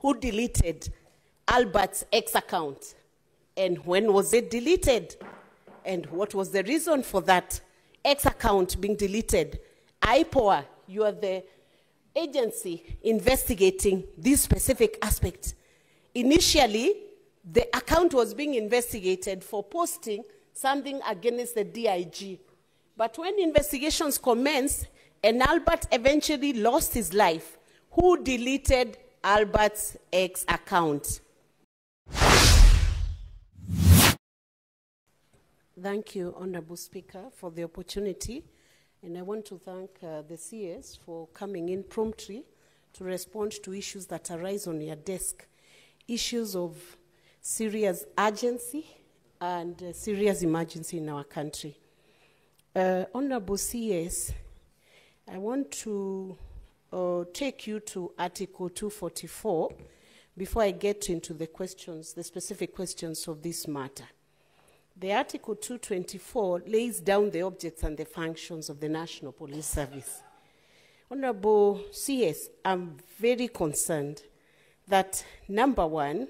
who deleted Albert's X account, and when was it deleted, and what was the reason for that X account being deleted? IPOA, you are the agency investigating this specific aspect. Initially, the account was being investigated for posting something against the DIG. But when investigations commenced and Albert eventually lost his life, who deleted Albert's X account? Thank you, Honorable Speaker, for the opportunity. And I want to thank the CS for coming in promptly to respond to issues that arise on your desk, issues of serious urgency and serious emergency in our country. Honorable CS, I want to take you to Article 244 before I get into the questions, the specific questions of this matter. The Article 224 lays down the objects and the functions of the National Police Service. Honorable CS, I'm very concerned that, number one,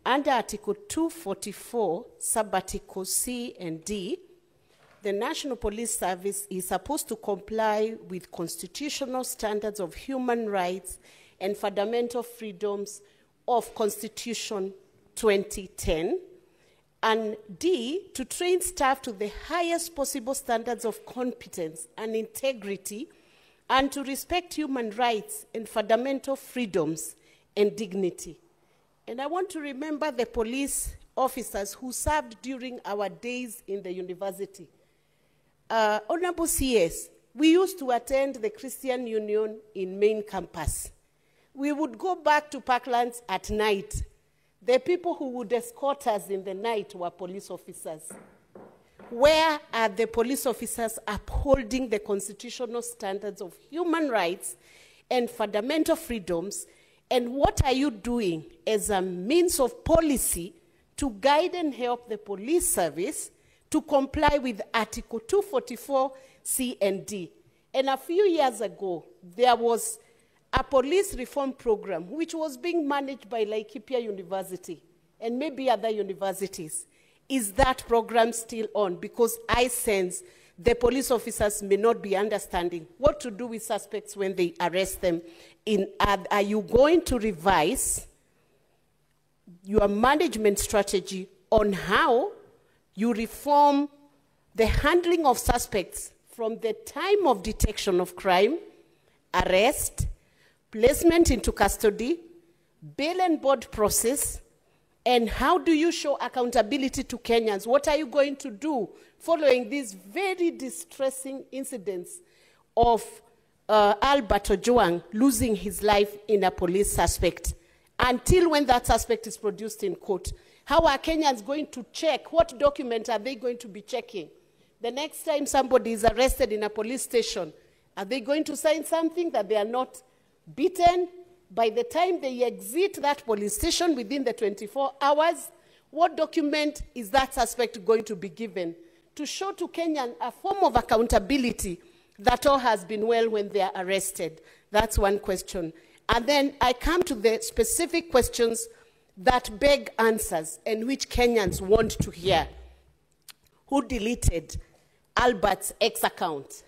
under Article 244, sub-articles C and D, the National Police Service is supposed to comply with constitutional standards of human rights and fundamental freedoms of Constitution 2010, and D, to train staff to the highest possible standards of competence and integrity, and to respect human rights and fundamental freedoms and dignity. And I want to remember the police officers who served during our days in the university. Honorable CS, we used to attend the Christian Union in main campus. We would go back to Parklands at night. The people who would escort us in the night were police officers. Where are the police officers upholding the constitutional standards of human rights and fundamental freedoms? And what are you doing as a means of policy to guide and help the police service to comply with Article 244 C and D? And a few years ago, there was a police reform program which was being managed by Laikipia University and maybe other universities. Is that program still on? Because I sense the police officers may not be understanding what to do with suspects when they arrest them. Are you going to revise your management strategy on how you reform the handling of suspects from the time of detection of crime, arrest, placement into custody, bail and board process, and how do you show accountability to Kenyans? What are you going to do following these very distressing incidents of Albert Ojwang losing his life in a police suspect? Until when that suspect is produced in court, how are Kenyans going to check? What document are they going to be checking? The next time somebody is arrested in a police station, are they going to sign something that they are not beaten? By the time they exit that police station within the 24 hours, what document is that suspect going to be given to show to Kenyan a form of accountability that all has been well when they are arrested? That's one question. And then I come to the specific questions that beg answers and which Kenyans want to hear. Who deleted Albert's X account?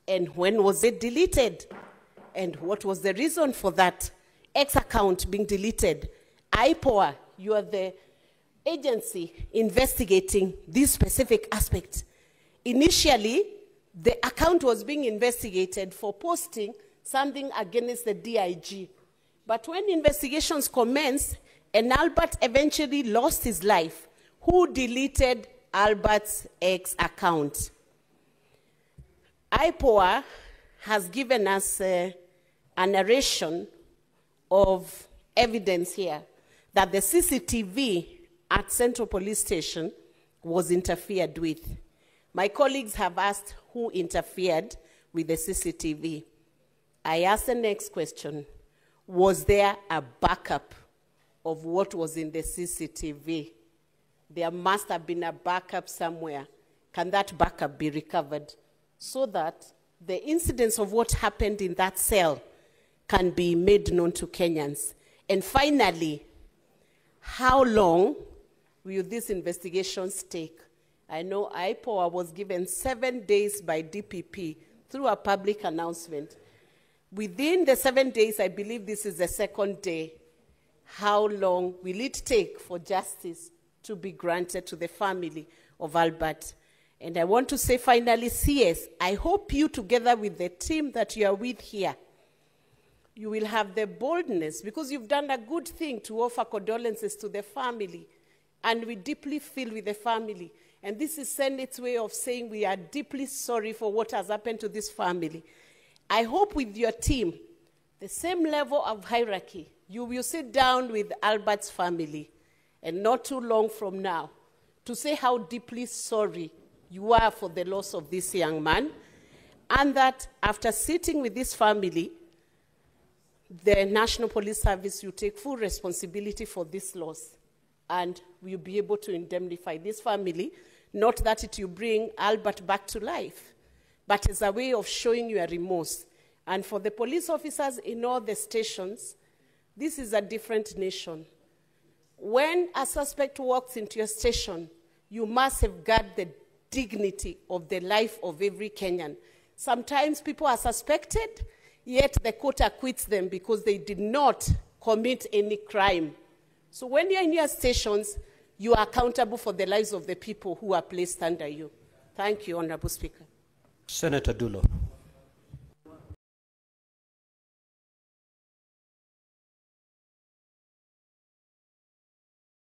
And when was it deleted? And what was the reason for that X account being deleted? IPOA, you are the agency investigating this specific aspect. Initially, the account was being investigated for posting something against the DIG. But when investigations commenced and Albert eventually lost his life, who deleted Albert's X account? IPOA has given us a narration of evidence here that the CCTV at Central Police Station was interfered with. My colleagues have asked who interfered with the CCTV. I ask the next question. Was there a backup of what was in the CCTV? There must have been a backup somewhere. Can that backup be recovered so that the incidents of what happened in that cell can be made known to Kenyans? And finally, how long will these investigations take? I know IPOA was given 7 days by DPP through a public announcement. Within the 7 days, I believe this is the second day. How long will it take for justice to be granted to the family of Albert? And I want to say finally, CS, I hope you, together with the team that you are with here, you will have the boldness, because you've done a good thing to offer condolences to the family, and we deeply feel with the family. And this is Senate's way of saying we are deeply sorry for what has happened to this family. I hope with your team, the same level of hierarchy, you will sit down with Albert's family, and not too long from now, to say how deeply sorry you are for the loss of this young man, and that after sitting with this family, the National Police Service will take full responsibility for this loss, and will be able to indemnify this family, not that it will bring Albert back to life, but as a way of showing your remorse. And for the police officers in all the stations, this is a different nation. When a suspect walks into your station, you must safeguard the dignity of the life of every Kenyan. Sometimes people are suspected, yet the court acquits them because they did not commit any crime. So when you're in your stations, you are accountable for the lives of the people who are placed under you. Thank you, Honorable Speaker. Senator Dulo.